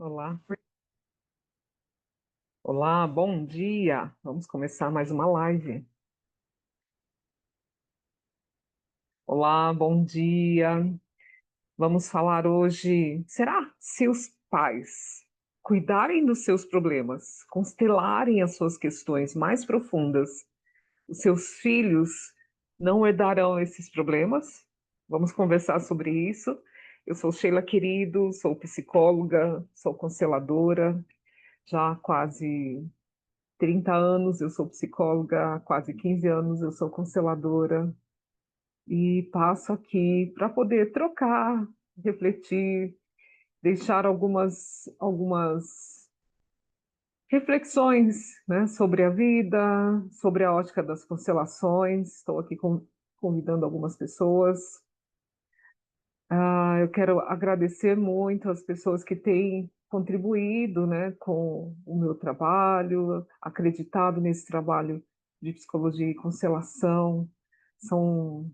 Olá, olá, bom dia. Vamos começar mais uma live. Olá, bom dia. Vamos falar hoje. Será se os pais cuidarem dos seus problemas, constelarem as suas questões mais profundas, os seus filhos não herdarão esses problemas? Vamos conversar sobre isso. Eu sou Sheila Querido, sou psicóloga, sou consteladora, já há quase 30 anos eu sou psicóloga, há quase 15 anos eu sou consteladora e passo aqui para poder trocar, refletir, deixar algumas reflexões, né, sobre a vida, sobre a ótica das constelações. Estou aqui convidando algumas pessoas. Eu quero agradecer muito as pessoas que têm contribuído, né, com o meu trabalho, acreditado nesse trabalho de psicologia e constelação. São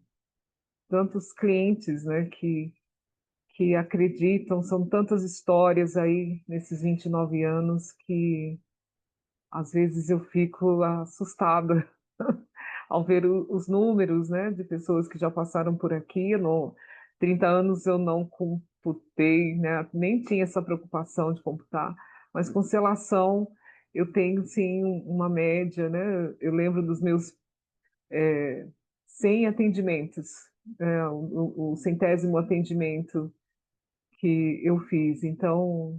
tantos clientes, né, que acreditam, são tantas histórias aí nesses 29 anos que às vezes eu fico assustada ao ver os números, né, de pessoas que já passaram por aqui. No 30 anos eu não computei, né, nem tinha essa preocupação de computar, mas constelação eu tenho sim uma média, né? Eu lembro dos meus 100 atendimentos, o centésimo atendimento que eu fiz. Então,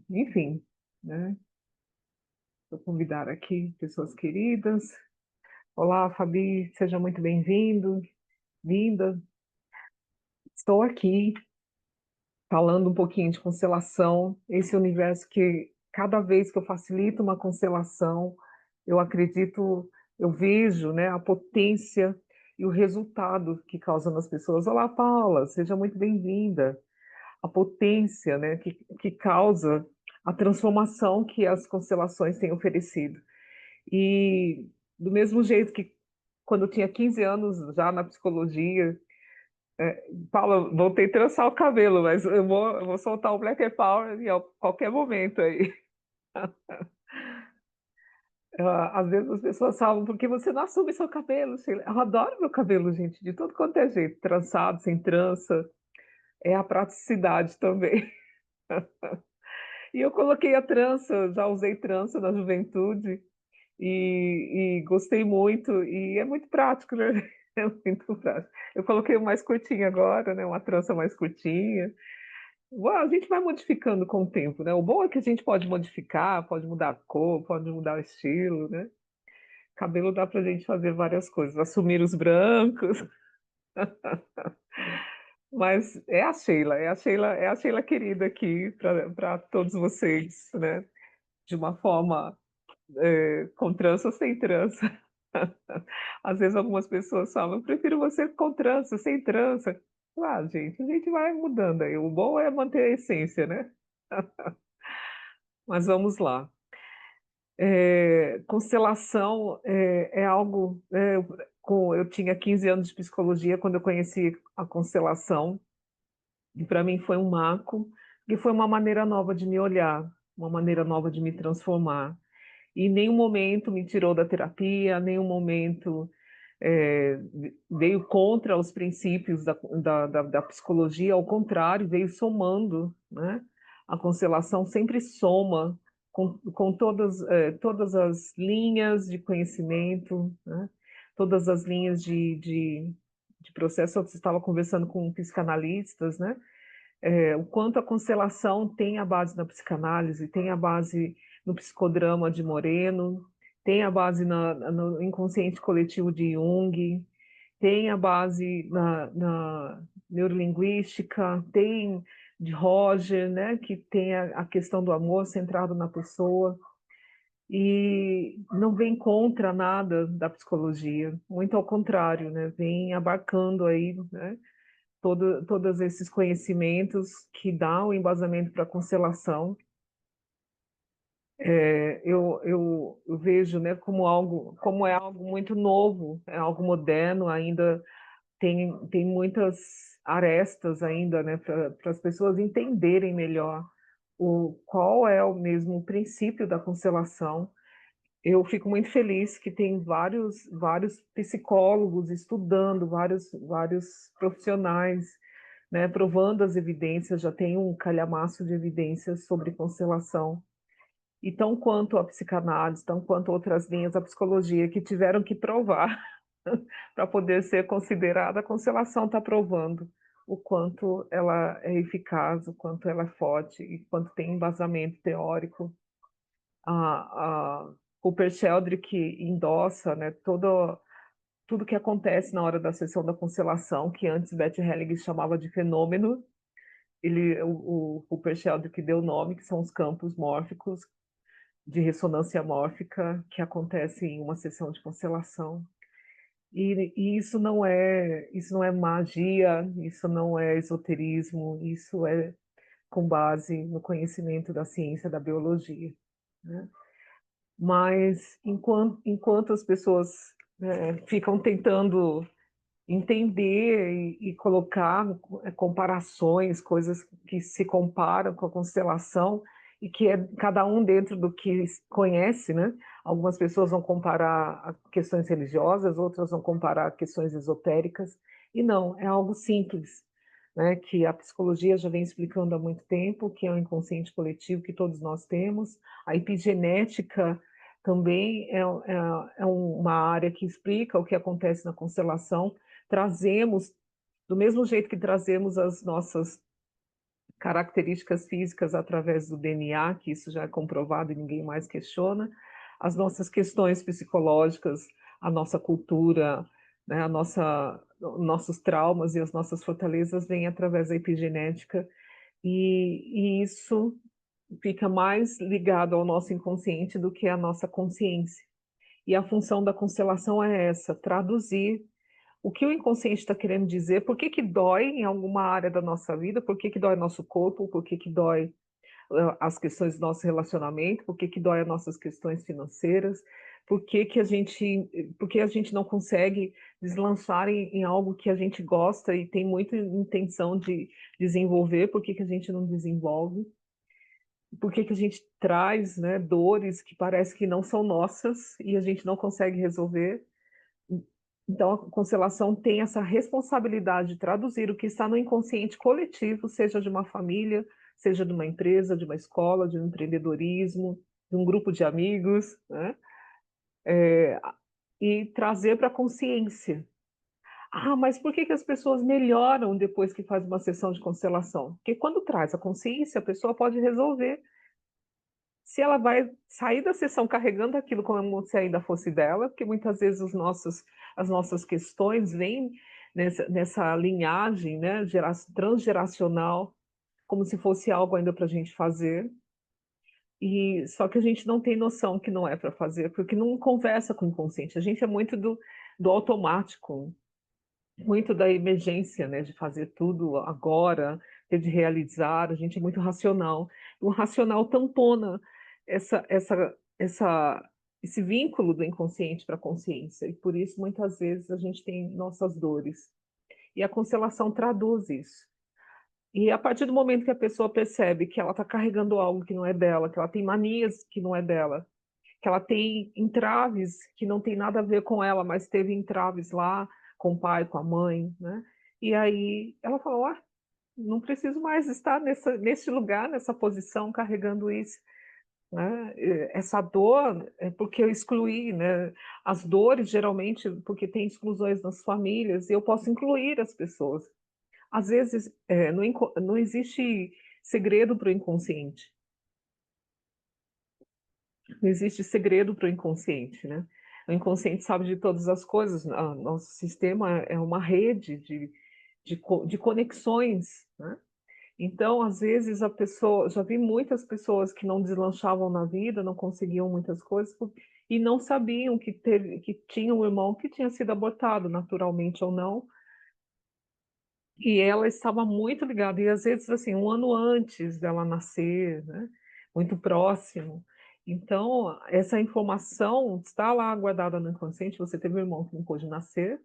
enfim, né? Vou convidar aqui pessoas queridas. Olá, Fabi, seja muito bem-vindo, vinda. Estou aqui falando um pouquinho de constelação, esse universo que cada vez que eu facilito uma constelação, eu acredito, eu vejo, né, a potência e o resultado que causa nas pessoas. Olá, Paula, seja muito bem-vinda. A potência, né, que causa a transformação que as constelações têm oferecido. E do mesmo jeito que quando eu tinha 15 anos já na psicologia, Paula, voltei a trançar o cabelo, mas eu vou soltar o Black Power em qualquer momento aí. Às vezes as pessoas falam, por que você não assume seu cabelo, Sheila? Eu adoro meu cabelo, gente, de tudo quanto é jeito, trançado, sem trança, é a praticidade também. E eu coloquei a trança, já usei trança na juventude e gostei muito, e é muito prático, né? É muito prático. Eu coloquei o mais curtinho agora, né? Uma trança mais curtinha. Uau, a gente vai modificando com o tempo, né? O bom é que a gente pode modificar, pode mudar a cor, pode mudar o estilo, né? Cabelo dá pra gente fazer várias coisas, assumir os brancos, mas é a Sheila querida aqui para todos vocês, né? De uma forma com trança ou sem trança. Às vezes algumas pessoas falam, eu prefiro você com trança, sem trança. Gente, a gente vai mudando aí. O bom é manter a essência, né? Mas vamos lá. Constelação é algo. Eu tinha 15 anos de psicologia quando eu conheci a constelação, e para mim foi um marco, e foi uma maneira nova de me olhar, uma maneira nova de me transformar. E em nenhum momento me tirou da terapia, em nenhum momento é, veio contra os princípios da psicologia, ao contrário, veio somando, né? A constelação sempre soma com todas as linhas de conhecimento, né? Todas as linhas de processo. Eu estava conversando com psicanalistas, né? O quanto a constelação tem a base na psicanálise, tem a base no psicodrama de Moreno, tem a base no inconsciente coletivo de Jung, tem a base na neurolinguística, tem de Roger, né, que tem a questão do amor centrado na pessoa, e não vem contra nada da psicologia, muito ao contrário, né, vem abarcando aí, né, todos esses conhecimentos que dão o embasamento para a constelação. Eu vejo, né, como é algo muito novo, é algo moderno, ainda tem muitas arestas ainda, né, para as pessoas entenderem melhor qual é o mesmo princípio da constelação. Eu fico muito feliz que tem vários psicólogos estudando, vários profissionais, né, provando as evidências, já tem um calhamaço de evidências sobre constelação. E tão quanto a psicanálise, tão quanto outras linhas da psicologia que tiveram que provar para poder ser considerada, a constelação está provando o quanto ela é eficaz, o quanto ela é forte e quanto tem embasamento teórico. A Cooper Sheldrick endossa, né, tudo que acontece na hora da sessão da constelação, que antes Beth Helling chamava de fenômeno. O Cooper Sheldrick deu o nome, que são os campos mórficos de ressonância mórfica que acontecem em uma sessão de constelação. E isso não é magia, isso não é esoterismo, isso é com base no conhecimento da ciência da biologia, né? Mas enquanto as pessoas ficam tentando entender e colocar comparações, coisas que se comparam com a constelação e que é cada um dentro do que conhece, né? Algumas pessoas vão comparar a questões religiosas, outras vão comparar a questões esotéricas, e não, é algo simples, né? Que a psicologia já vem explicando há muito tempo, que é o inconsciente coletivo que todos nós temos, a epigenética também é uma área que explica o que acontece na constelação. Trazemos, do mesmo jeito que trazemos as nossas características físicas através do DNA, que isso já é comprovado e ninguém mais questiona, as nossas questões psicológicas, a nossa cultura, né, nossos traumas e as nossas fortalezas vêm através da epigenética, e isso fica mais ligado ao nosso inconsciente do que à nossa consciência. E a função da constelação é essa, traduzir o que o inconsciente está querendo dizer, por que que dói em alguma área da nossa vida, por que que dói nosso corpo, por que que dói as questões do nosso relacionamento, por que que dói as nossas questões financeiras, por que a gente não consegue deslançar em algo que a gente gosta e tem muita intenção de desenvolver, por que que a gente não desenvolve, por que que a gente traz, né, dores que parece que não são nossas e a gente não consegue resolver. Então, a constelação tem essa responsabilidade de traduzir o que está no inconsciente coletivo, seja de uma família, seja de uma empresa, de uma escola, de um empreendedorismo, de um grupo de amigos, né? É, e trazer para a consciência. Ah, mas por que que as pessoas melhoram depois que faz uma sessão de constelação? Porque quando traz a consciência, a pessoa pode resolver se ela vai sair da sessão carregando aquilo como se ainda fosse dela, porque muitas vezes as nossas questões vêm nessa linhagem, né, transgeracional, como se fosse algo ainda para a gente fazer, e só que a gente não tem noção que não é para fazer, porque não conversa com o inconsciente. A gente é muito do automático, muito da emergência, né, de fazer tudo agora, de realizar, a gente é muito racional. O racional tampona essa, essa, essa, esse vínculo do inconsciente para a consciência, e por isso muitas vezes a gente tem nossas dores. E a constelação traduz isso. E a partir do momento que a pessoa percebe que ela está carregando algo que não é dela, que ela tem manias que não é dela, que ela tem entraves que não tem nada a ver com ela, mas teve entraves lá com o pai, com a mãe, né? E aí ela falou, ah, não preciso mais estar nesse lugar, nessa posição, carregando isso, né? Essa dor é porque eu excluí, né? As dores, geralmente, porque tem exclusões nas famílias, e eu posso incluir as pessoas. Às vezes, não existe segredo para o inconsciente. Não existe segredo para o inconsciente, né? O inconsciente sabe de todas as coisas. Nosso sistema é uma rede de conexões, né? Então, às vezes, a pessoa... Já vi muitas pessoas que não deslanchavam na vida, não conseguiam muitas coisas, e não sabiam que tinha um irmão que tinha sido abortado, naturalmente ou não, e ela estava muito ligada, e às vezes, assim, um ano antes dela nascer, né? Muito próximo. Então, essa informação está lá guardada no inconsciente. Você teve um irmão que não pôde nascer,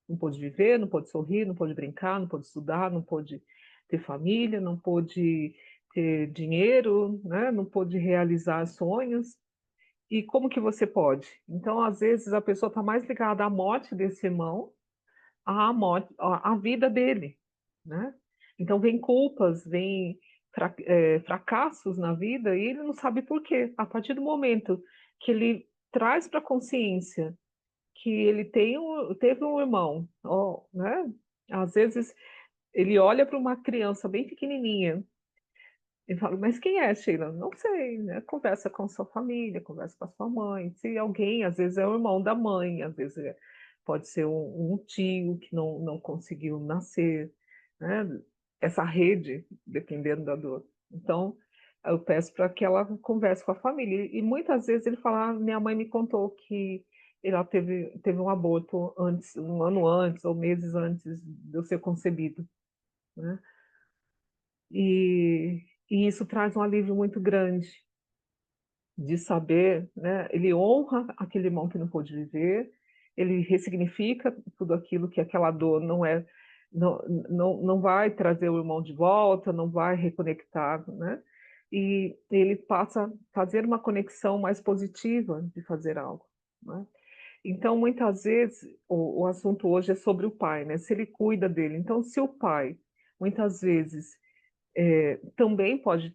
Não pôde viver, não pôde sorrir, não pôde brincar, não pôde estudar, não pôde ter família, não pôde ter dinheiro, né? Não pôde realizar sonhos. E como que você pode? Então, às vezes, a pessoa está mais ligada à morte desse irmão, à morte, à vida dele, né? Então, vem culpas, vem fracassos na vida e ele não sabe por quê. A partir do momento que ele traz para a consciência que ele teve um irmão, ó, né? Às vezes ele olha para uma criança bem pequenininha e fala, mas quem é, Sheila? Não sei, né? Conversa com sua família, conversa com a sua mãe. Se alguém, às vezes é o irmão da mãe, às vezes pode ser um tio que não conseguiu nascer, né? Essa rede, dependendo da dor. Então, eu peço para que ela converse com a família. E muitas vezes ele fala, minha mãe me contou que ela teve um aborto antes, um ano antes, ou meses antes de eu ser concebido, né? E isso traz um alívio muito grande de saber, né? Ele honra aquele irmão que não pôde viver, ele ressignifica tudo aquilo que aquela dor não vai trazer o irmão de volta, não vai reconectar, né? E ele passa a fazer uma conexão mais positiva de fazer algo, né? Então, muitas vezes, o assunto hoje é sobre o pai, né? Se ele cuida dele. Então, se o pai, muitas vezes, também pode,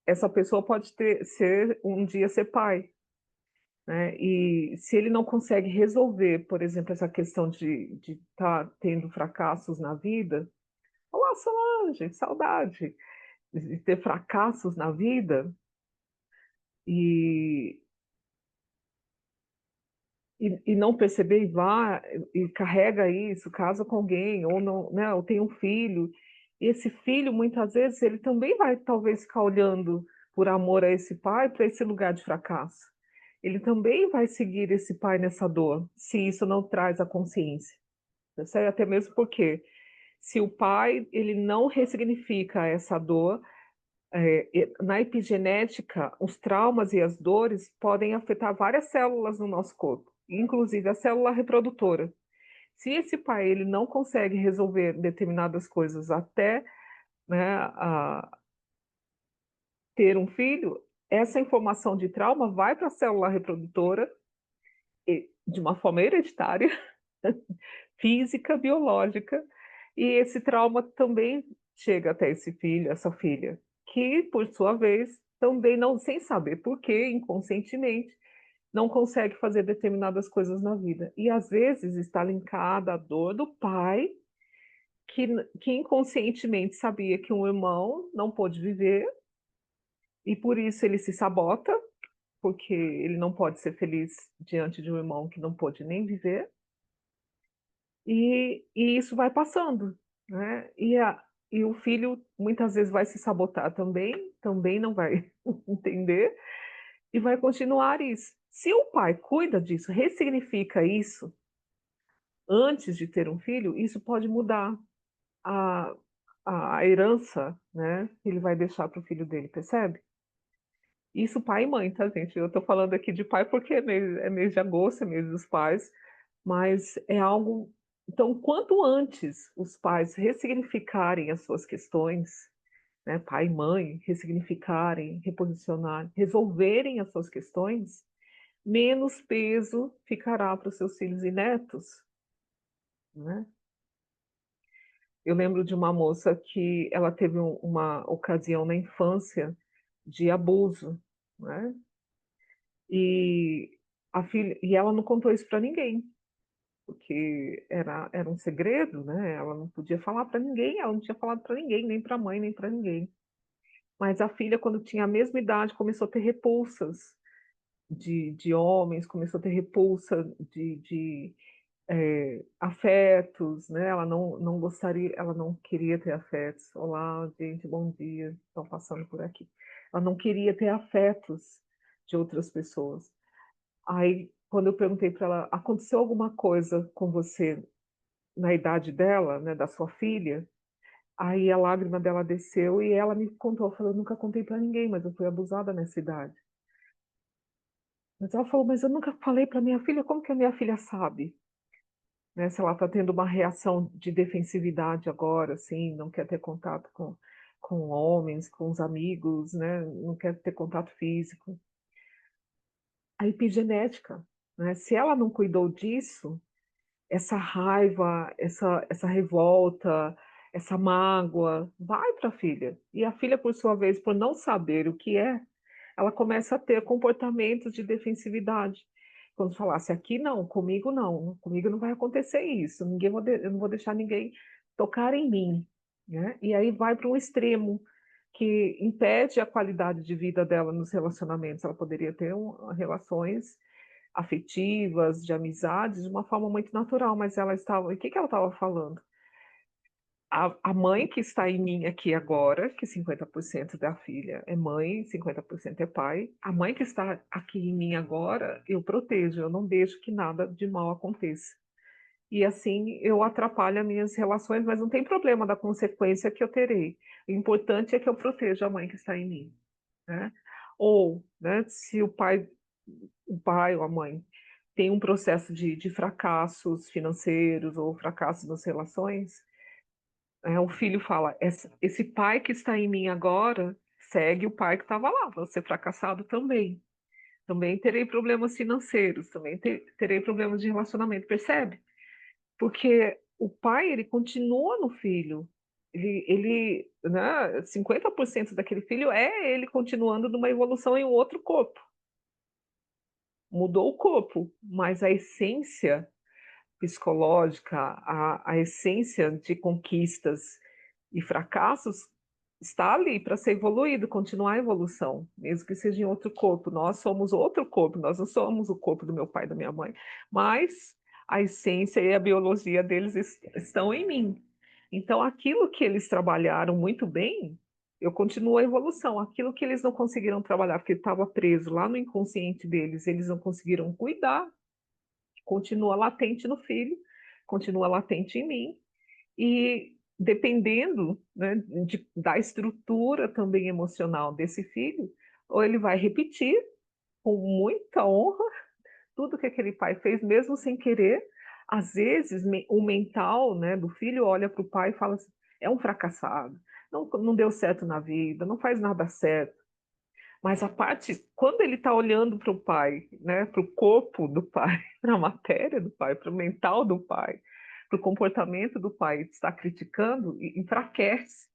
essa pessoa pode ser um dia ser pai, né? E se ele não consegue resolver, por exemplo, essa questão de estar tendo fracassos na vida, olá, Solange, saudade de ter fracassos na vida e, e não perceber e vá e carrega isso, casa com alguém ou não, né? Ou tem um filho. E esse filho, muitas vezes, ele também vai talvez ficar olhando por amor a esse pai para esse lugar de fracasso. Ele também vai seguir esse pai nessa dor, se isso não traz a consciência. Percebe? Até mesmo porque se o pai ele não ressignifica essa dor, na epigenética, os traumas e as dores podem afetar várias células no nosso corpo, inclusive a célula reprodutora. Se esse pai ele não consegue resolver determinadas coisas até, né, ter um filho, essa informação de trauma vai para a célula reprodutora de uma forma hereditária, física, biológica, e esse trauma também chega até esse filho, essa filha, que, por sua vez, também não, sem saber por quê, inconscientemente, não consegue fazer determinadas coisas na vida. E às vezes está linkada à dor do pai, que, que inconscientemente sabia que um irmão não pôde viver, e por isso ele se sabota, porque ele não pode ser feliz diante de um irmão que não pôde nem viver, e isso vai passando, né? E o filho muitas vezes vai se sabotar também, também não vai entender, e vai continuar isso. Se o pai cuida disso, ressignifica isso antes de ter um filho, isso pode mudar a, a herança, né, que ele vai deixar para o filho dele, percebe? Isso pai e mãe, tá, gente? Eu estou falando aqui de pai porque é mês de agosto, é mês dos pais, mas é algo. Então, quanto antes os pais ressignificarem as suas questões, né, pai e mãe, ressignificarem, reposicionarem, resolverem as suas questões, menos peso ficará para os seus filhos e netos, né? Eu lembro de uma moça que ela teve uma ocasião na infância de abuso, né? E e ela não contou isso para ninguém, porque era um segredo, né? Ela não podia falar para ninguém, ela não tinha falado para ninguém, nem para a mãe, nem para ninguém. Mas a filha, quando tinha a mesma idade, começou a ter repulsas de homens, começou a ter repulsa de afetos, né? Ela não gostaria, ela não queria ter afetos. Olá, gente, bom dia, estão passando por aqui. Ela não queria ter afetos de outras pessoas. Aí, quando eu perguntei para ela, aconteceu alguma coisa com você na idade dela, né, da sua filha? Aí a lágrima dela desceu e ela me contou, falou, eu nunca contei para ninguém, mas eu fui abusada nessa idade. Mas ela falou, mas eu nunca falei para minha filha, como que a minha filha sabe? né, se ela está tendo uma reação de defensividade agora, assim, não quer ter contato com homens, com os amigos, né, não quer ter contato físico. A epigenética, né, se ela não cuidou disso, essa raiva, essa revolta, essa mágoa, vai para a filha. E a filha, por sua vez, por não saber o que é, ela começa a ter comportamentos de defensividade. Quando falasse: "Aqui não, comigo não vai acontecer isso, eu não vou deixar ninguém tocar em mim", né. E aí vai para um extremo, que impede a qualidade de vida dela nos relacionamentos. Ela poderia ter relações afetivas, de amizades, de uma forma muito natural, mas ela estava o que que ela estava falando? A mãe que está em mim aqui agora, que 50% da filha é mãe, 50% é pai, a mãe que está aqui em mim agora, eu protejo, eu não deixo que nada de mal aconteça. E assim eu atrapalho as minhas relações, mas não tem problema da consequência que eu terei. O importante é que eu proteja a mãe que está em mim, né. Ou, né, se o pai ou a mãe tem um processo de fracassos financeiros ou fracassos nas relações, o filho fala: Esse pai que está em mim agora segue o pai que estava lá, vou ser fracassado também. Também terei problemas financeiros, também terei problemas de relacionamento", percebe? Porque o pai, ele continua no filho, né, 50% daquele filho é ele continuando numa evolução em um outro corpo. Mudou o corpo, mas a essência psicológica, a essência de conquistas e fracassos está ali para ser evoluído, continuar a evolução, mesmo que seja em outro corpo. Nós somos outro corpo, nós não somos o corpo do meu pai e da minha mãe, mas a essência e a biologia deles estão em mim. Então, aquilo que eles trabalharam muito bem, eu continuo a evolução. Aquilo que eles não conseguiram trabalhar, porque estava preso lá no inconsciente deles, eles não conseguiram cuidar, continua latente no filho, continua latente em mim, e dependendo, né, da estrutura também emocional desse filho, ou ele vai repetir com muita honra tudo que aquele pai fez, mesmo sem querer. Às vezes, o mental, né, do filho olha para o pai e fala assim: é um fracassado, não deu certo na vida, não faz nada certo. Mas a parte, quando ele está olhando para o pai, né, para o corpo do pai, para a matéria do pai, para o mental do pai, para o comportamento do pai, está criticando, enfraquece.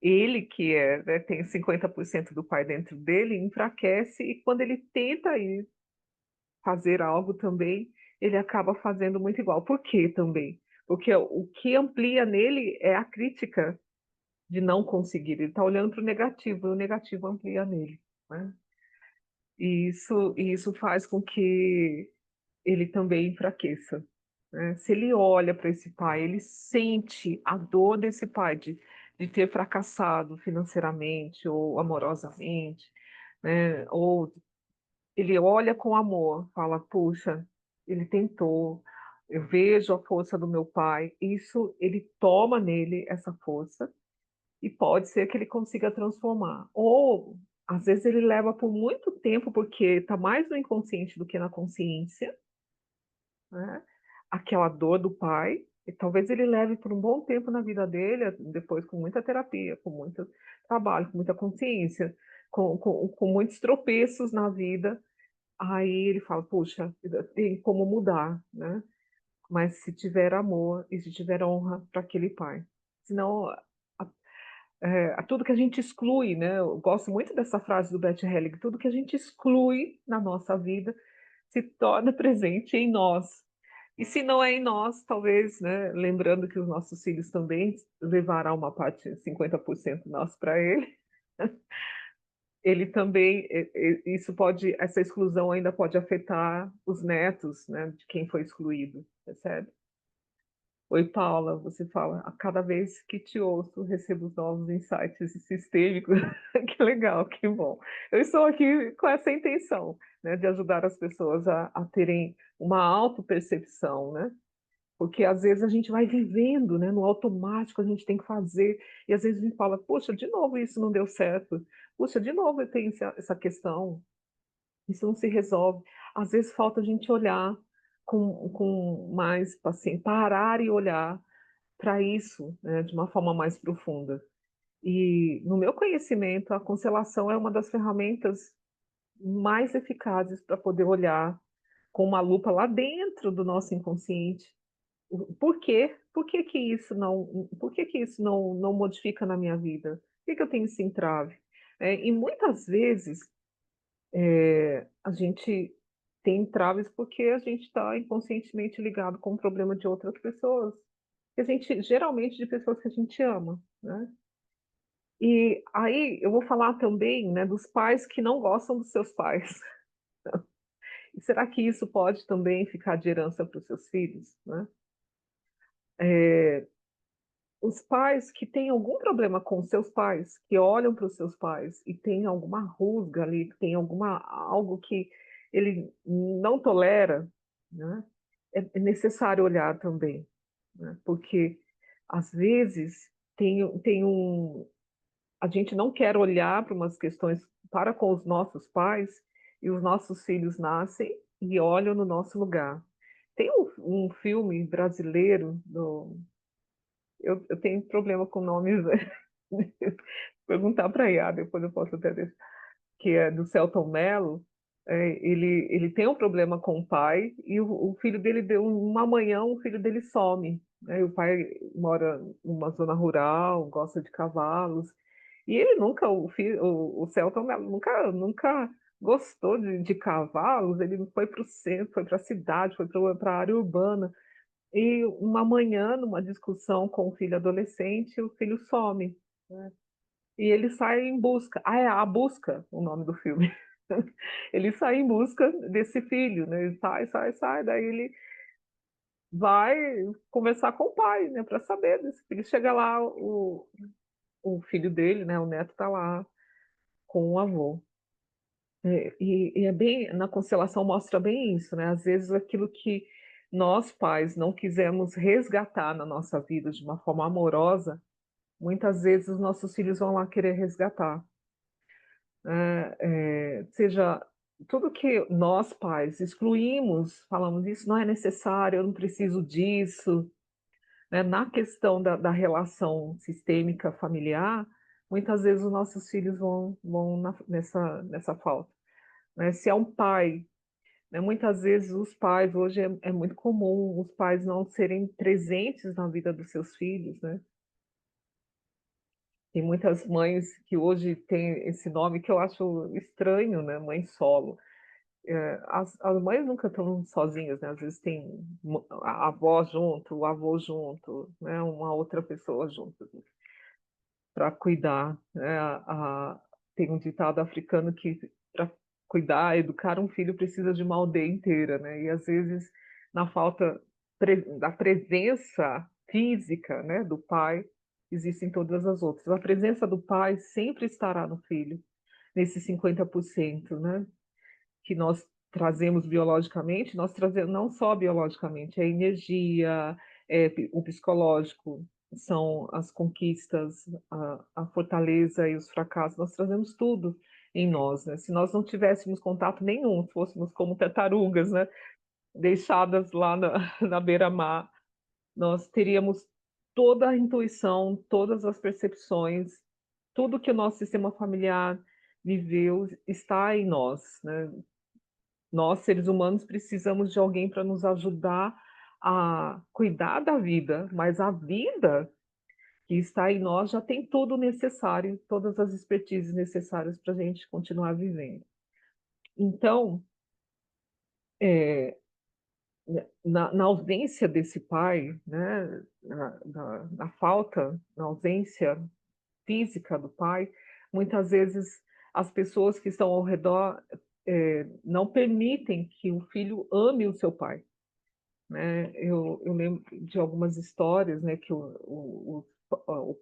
Ele que né, tem 50% do pai dentro dele, enfraquece, e quando ele tenta ir fazer algo também, ele acaba fazendo muito igual. Por quê também? Porque o que amplia nele é a crítica de não conseguir. Ele está olhando para o negativo, e o negativo amplia nele, né? E isso faz com que ele também enfraqueça, né. Se ele olha para esse pai, ele sente a dor desse pai de ter fracassado financeiramente ou amorosamente, né, ou ele olha com amor, fala: "Puxa, ele tentou, eu vejo a força do meu pai", isso ele toma nele essa força e pode ser que ele consiga transformar. Ou, às vezes, ele leva por muito tempo, porque está mais no inconsciente do que na consciência, né, aquela dor do pai, e talvez ele leve por um bom tempo na vida dele, depois com muita terapia, com muito trabalho, com muita consciência, com muitos tropeços na vida, aí ele fala: "Puxa, tem como mudar", né, mas se tiver amor e se tiver honra para aquele pai. Senão a tudo que a gente exclui, né, eu gosto muito dessa frase do Bert Helling: "Tudo que a gente exclui na nossa vida se torna presente em nós". E se não é em nós, talvez, né, lembrando que os nossos filhos também levará uma parte, 50% nosso para ele, ele também, isso pode, essa exclusão ainda pode afetar os netos, né, de quem foi excluído, percebe? Oi, Paula, você fala: "A cada vez que te ouço, recebo novos insights sistêmicos". Que legal, que bom. Eu estou aqui com essa intenção, né, de ajudar as pessoas a terem uma autopercepção, né, porque às vezes a gente vai vivendo, né, no automático, a gente tem que fazer, e às vezes a gente fala: "Poxa, de novo isso não deu certo. Puxa, de novo eu tenho essa questão, isso não se resolve". Às vezes falta a gente olhar com mais paciência, parar e olhar para isso, né, de uma forma mais profunda. E, no meu conhecimento, a constelação é uma das ferramentas mais eficazes para poder olhar com uma lupa lá dentro do nosso inconsciente. Por quê? Por que que isso não modifica na minha vida? Por que que eu tenho esse entrave? E muitas vezes, a gente tem entraves porque a gente está inconscientemente ligado com o problema de outras pessoas, que a gente geralmente de pessoas que a gente ama, né. E aí eu vou falar também, né, dos pais que não gostam dos seus pais. E será que isso pode também ficar de herança para os seus filhos, né? Eh, os pais que têm algum problema com os seus pais, que olham para os seus pais e tem alguma rusga ali, que tem algo que ele não tolera, né, é necessário olhar também, né, porque às vezes tem a gente não quer olhar para umas questões para com os nossos pais, e os nossos filhos nascem e olham no nosso lugar. Tem um filme brasileiro do eu tenho problema com nomes, perguntar para a Iá, depois eu posso até deixar, que é do Selton Mello. Ele tem um problema com o pai e o filho dele deu uma manhã, o filho dele some, né, e o pai mora numa zona rural, gosta de cavalos, e ele nunca o Selton Mello nunca gostou de cavalos, ele foi para o centro, foi para a cidade, foi pra área urbana, e uma manhã, numa discussão com o filho adolescente, o filho some, né, e ele sai em busca. Ah, é A Busca, o nome do filme. Ele sai em busca desse filho, né, ele sai, daí ele vai conversar com o pai, né, para saber desse filho. Chega lá, o filho dele, né, o neto tá lá com o avô. E é bem na constelação mostra bem isso, né, às vezes aquilo que nós pais não quisemos resgatar na nossa vida de uma forma amorosa, muitas vezes os nossos filhos vão lá querer resgatar, né, seja tudo que nós pais excluímos, falamos: "Isso não é necessário, eu não preciso disso", né, na questão da relação sistêmica familiar, muitas vezes os nossos filhos vão nessa falta, né. Se é um pai, né, muitas vezes os pais hoje é muito comum os pais não serem presentes na vida dos seus filhos, né. Tem muitas mães que hoje têm esse nome que eu acho estranho, né, mãe solo. As mães nunca estão sozinhas, né, às vezes tem a avó junto, o avô junto, né, uma outra pessoa junto para cuidar, né. Tem um ditado africano que para cuidar, educar um filho precisa de uma aldeia inteira, né, e às vezes na falta da presença física, né, do pai, existem todas as outras. A presença do pai sempre estará no filho, nesses 50%, né, que nós trazemos biologicamente, nós trazemos não só biologicamente, é energia, o psicológico, são as conquistas, a fortaleza e os fracassos, nós trazemos tudo em nós, né. Se nós não tivéssemos contato nenhum, fôssemos como tartarugas, né, deixadas lá na na beira-mar, nós teríamos toda a intuição, todas as percepções, tudo que o nosso sistema familiar viveu está em nós, né. Nós, seres humanos, precisamos de alguém para nos ajudar a cuidar da vida, mas a vida que está em nós já tem tudo necessário, todas as expertises necessárias para a gente continuar vivendo. Então, eh, na ausência desse pai, né, na falta, na ausência física do pai, muitas vezes as pessoas que estão ao redor, não permitem que o filho ame o seu pai. Né, eu lembro de algumas histórias, né, que o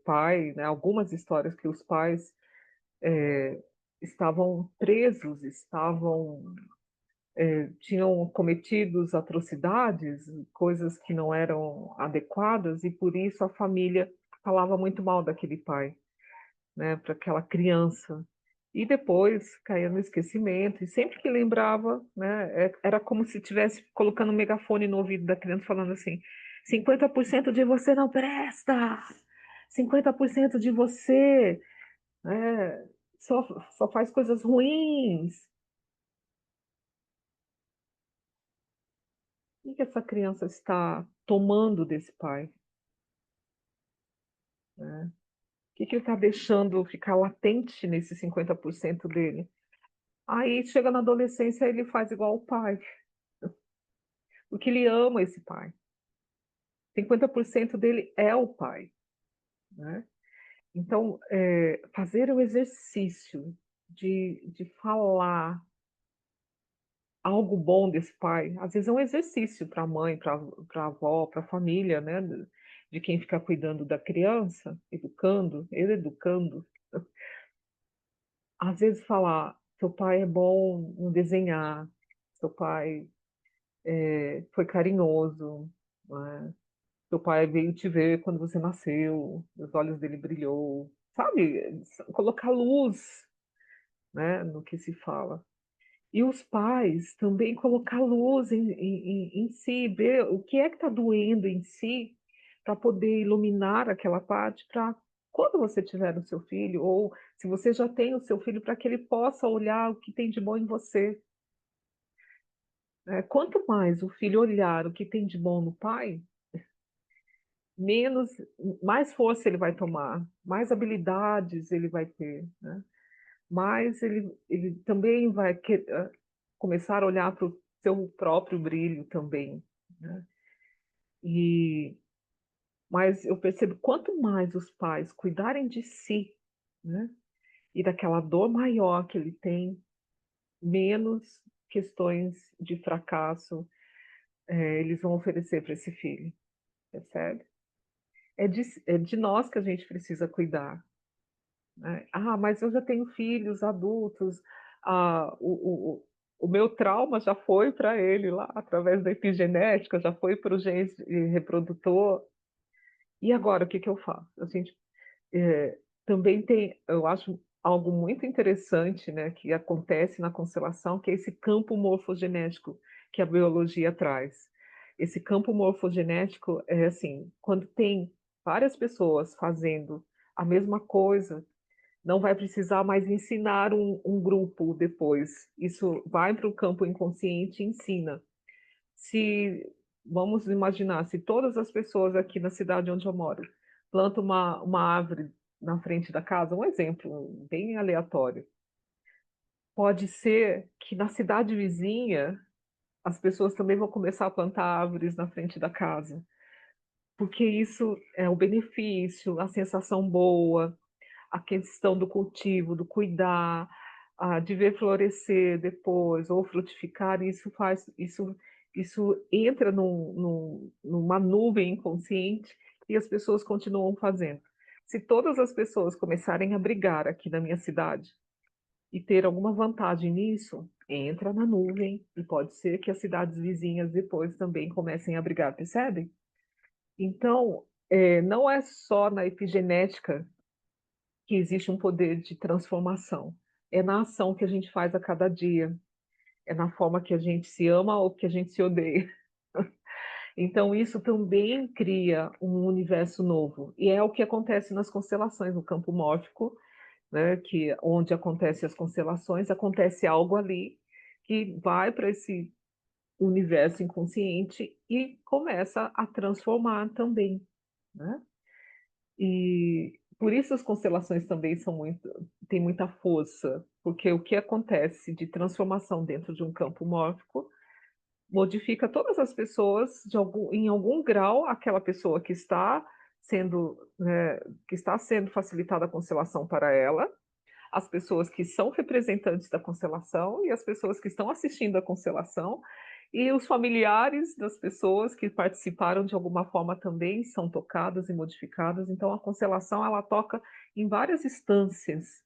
pai, né, algumas histórias que os pais, estavam presos, tinham cometidos atrocidades, coisas que não eram adequadas, e por isso a família falava muito mal daquele pai, né, para aquela criança. E depois caía no esquecimento, e sempre que lembrava, né, era como se estivesse colocando um megafone no ouvido da criança, falando assim: 50% de você não presta, 50% de você só faz coisas ruins. O que essa criança está tomando desse pai? Né? O que ele está deixando ficar latente nesse 50% dele? Aí chega na adolescência, ele faz igual o pai, porque ele ama esse pai. 50% dele é o pai, né? Então, fazer o exercício de falar algo bom desse pai, às vezes é um exercício para a mãe, para a avó, para a família, né? De quem fica cuidando da criança, educando, ele educando. Às vezes falar, seu pai é bom em desenhar, seu pai foi carinhoso, né? Seu pai veio te ver quando você nasceu, os olhos dele brilhou, sabe? Colocar luz, né, no que se fala. E os pais também colocar luz em si, ver o que é que está doendo em si, para poder iluminar aquela parte, para quando você tiver o seu filho, ou se você já tem o seu filho, para que ele possa olhar o que tem de bom em você. Né? Quanto mais o filho olhar o que tem de bom no pai, menos, mais força ele vai tomar, mais habilidades ele vai ter, né? Mais ele também vai começar a olhar para o seu próprio brilho também, né? E, mas eu percebo quanto mais os pais cuidarem de si, né? E daquela dor maior que ele tem, menos questões de fracasso eles vão oferecer para esse filho, percebe? É de nós que a gente precisa cuidar, né? Ah, mas eu já tenho filhos adultos, ah, o meu trauma já foi para ele lá, através da epigenética, já foi para o gene reprodutor. E agora, o que que eu faço? A gente também tem, eu acho, algo muito interessante, né, que acontece na constelação, que é esse campo morfogenético que a biologia traz. Esse campo morfogenético é assim, quando tem várias pessoas fazendo a mesma coisa, não vai precisar mais ensinar um grupo depois. Isso vai para o campo inconsciente e ensina. Se, vamos imaginar, se todas as pessoas aqui na cidade onde eu moro plantam uma árvore na frente da casa, um exemplo bem aleatório, pode ser que na cidade vizinha as pessoas também vão começar a plantar árvores na frente da casa, porque isso é o benefício, a sensação boa, a questão do cultivo, do cuidar, de ver florescer depois ou frutificar, isso entra numa nuvem inconsciente e as pessoas continuam fazendo. Se todas as pessoas começarem a brigar aqui na minha cidade e ter alguma vantagem nisso, entra na nuvem e pode ser que as cidades vizinhas depois também comecem a brigar, percebe? Então, não é só na epigenética que existe um poder de transformação. É na ação que a gente faz a cada dia, é na forma que a gente se ama ou que a gente se odeia. Então, isso também cria um universo novo. E é o que acontece nas constelações, no campo mórfico, né, que onde acontecem as constelações, acontece algo ali que vai para esse universo inconsciente e começa a transformar também, né? E por isso as constelações também têm muita força, porque o que acontece de transformação dentro de um campo mórfico modifica todas as pessoas em algum grau, aquela pessoa que está sendo, né, que está sendo facilitada a constelação para ela, as pessoas que são representantes da constelação e as pessoas que estão assistindo a constelação e os familiares das pessoas que participaram de alguma forma também são tocadas e modificadas. Então, a constelação ela toca em várias instâncias,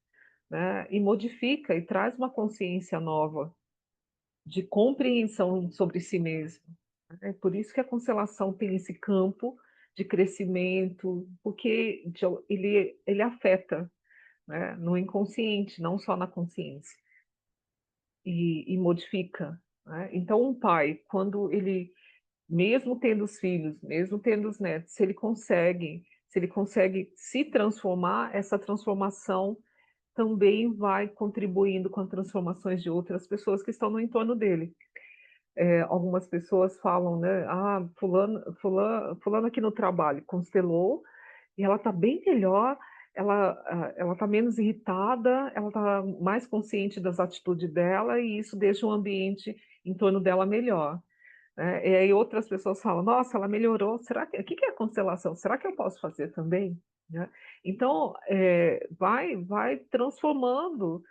né? E modifica e traz uma consciência nova de compreensão sobre si mesmo. É por isso que a constelação tem esse campo de crescimento, porque ele afeta. né, no inconsciente, não só na consciência, e modifica, né. Então um pai, quando ele, mesmo tendo os filhos, mesmo tendo os netos, se ele consegue se transformar, essa transformação também vai contribuindo com as transformações de outras pessoas que estão no entorno dele. Algumas pessoas falam, né: "Ah, fulano aqui no trabalho constelou e ela está bem melhor, ela está menos irritada, ela está mais consciente das atitudes dela e isso deixa o ambiente em torno dela melhor", né. E aí outras pessoas falam: "Nossa, ela melhorou, será que o que que é a constelação? Será que eu posso fazer também?", né. Então, vai transformando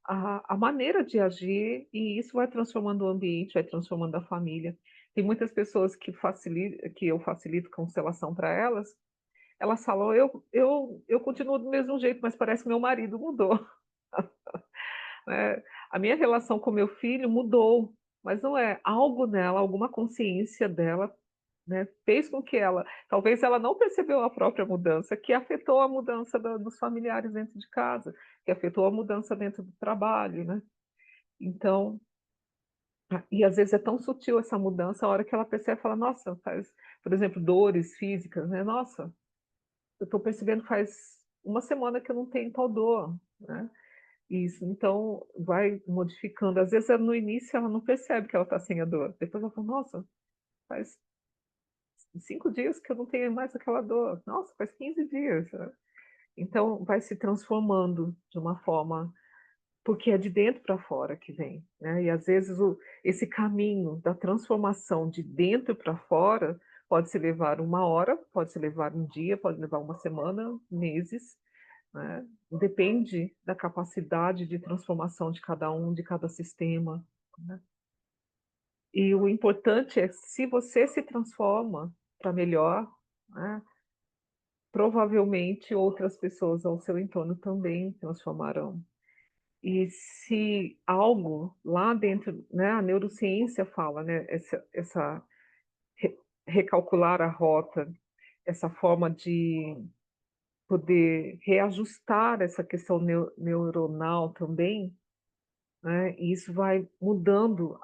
a maneira de agir e isso vai transformando o ambiente, vai transformando a família. Tem muitas pessoas que eu facilito constelação para elas, elas falam: "Eu continuo do mesmo jeito, mas parece que meu marido mudou", né. "A minha relação com meu filho mudou", mas não é, algo nela, alguma consciência dela, né, fez com que ela talvez ela não percebeu a própria mudança, que afetou a mudança da dos familiares dentro de casa, que afetou a mudança dentro do trabalho, né. Então e às vezes é tão sutil essa mudança, a hora que ela percebe, fala: "Nossa, faz", por exemplo, dores físicas, né, "Nossa, eu estou percebendo faz uma semana que eu não tenho tal dor", né. Isso, então vai modificando. Às vezes, no início ela não percebe que ela está sem a dor, depois ela fala: "Nossa, faz 5 dias que eu não tenho mais aquela dor. Nossa, faz 15 dias", né. Então vai se transformando de uma forma porque é de dentro para fora que vem, né, e às vezes esse caminho da transformação de dentro para fora pode se levar uma hora, pode se levar um dia, pode levar uma semana, meses, né, depende da capacidade de transformação de cada um, de cada sistema, né. E o importante é se você se transforma para melhor, né, provavelmente outras pessoas ao seu entorno também transformarão. E se algo lá dentro, né, a neurociência fala, né, essa re recalcular a rota, essa forma de poder reajustar essa questão neuronal também, né, e isso vai mudando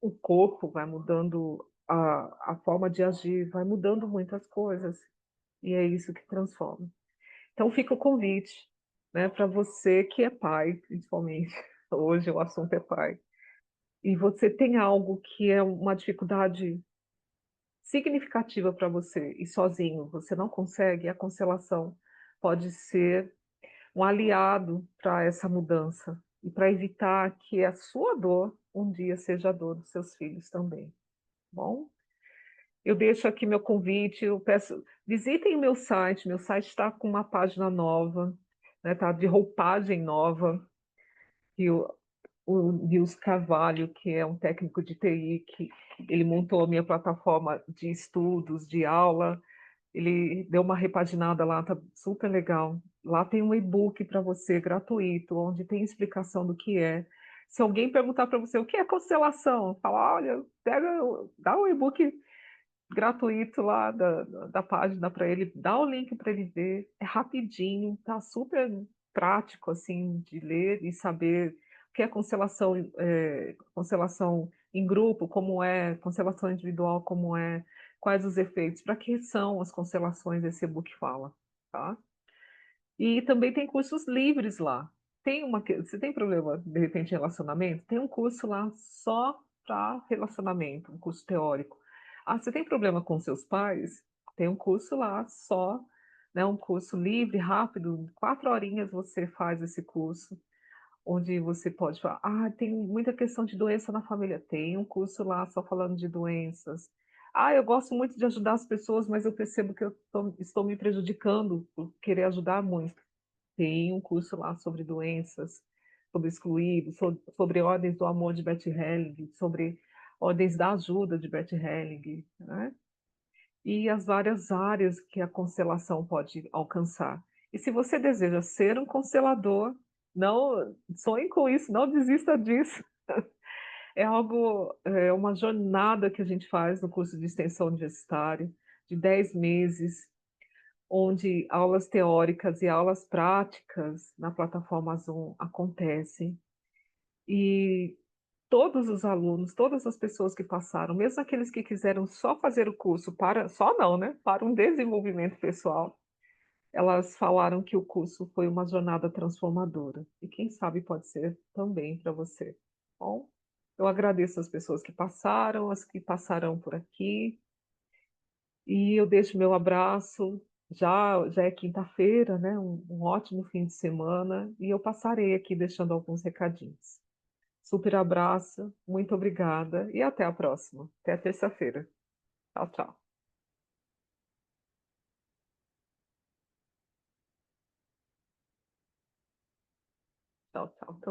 o corpo, vai mudando a forma de agir, vai mudando muitas coisas, e é isso que transforma. Então fica o convite, né, para você que é pai, principalmente, hoje o assunto é pai, e você tem algo que é uma dificuldade significativa para você e sozinho você não consegue, a constelação pode ser um aliado para essa mudança e para evitar que a sua dor um dia seja a dor dos seus filhos também, tá bom? Eu deixo aqui meu convite, eu peço visitem o meu site está com uma página nova, né, tá de roupagem nova, e o Nils Carvalho, que é um técnico de TI, que ele montou a minha plataforma de estudos, de aula, ele deu uma repaginada lá, tá super legal. Lá tem um e-book para você gratuito, onde tem explicação do que é. Se alguém perguntar para você: "O que é constelação?", fala: "Olha, dá o e-book gratuito lá da página para ele, dá o link para ele ver, é rapidinho, tá super prático, assim, de ler e saber o que é constelação, constelação em grupo, como é, constelação individual, como é, quais os efeitos, para que são as constelações, esse e-book fala, tá. E também tem cursos livres lá. Tem uma que você tem problema, de repente, em relacionamento? Tem um curso lá só para relacionamento, um curso teórico. Ah, você tem problema com seus pais? Tem um curso lá só, né, um curso livre, rápido, 4 horinhas você faz esse curso, onde você pode falar: "Ah, tem muita questão de doença na família", tem um curso lá só falando de doenças. "Ah, eu gosto muito de ajudar as pessoas, mas eu percebo que eu estou me prejudicando por querer ajudar muito", tem um curso lá sobre doenças, sobre excluídos, sobre ordens do amor de Bert Helling, sobre ordens da ajuda de Bert Helling, né, e as várias áreas que a constelação pode alcançar. E se você deseja ser um constelador, não sonhe com isso, não desista disso. É algo é uma jornada que a gente faz no curso de extensão universitário, de 10 meses, onde aulas teóricas e aulas práticas na plataforma Zoom acontecem. E todos os alunos, todas as pessoas que passaram, mesmo aqueles que quiseram só fazer o curso para só não, né, para um desenvolvimento pessoal, elas falaram que o curso foi uma jornada transformadora. E quem sabe pode ser também para você. Bom, eu agradeço as pessoas que passaram, as que passarão por aqui, e eu deixo meu abraço. Já é quinta-feira, né? Um ótimo fim de semana, e eu passarei aqui deixando alguns recadinhos. Super abraço, muito obrigada e até a próxima. Até a terça-feira. Tchau, tchau. Tchau, tchau.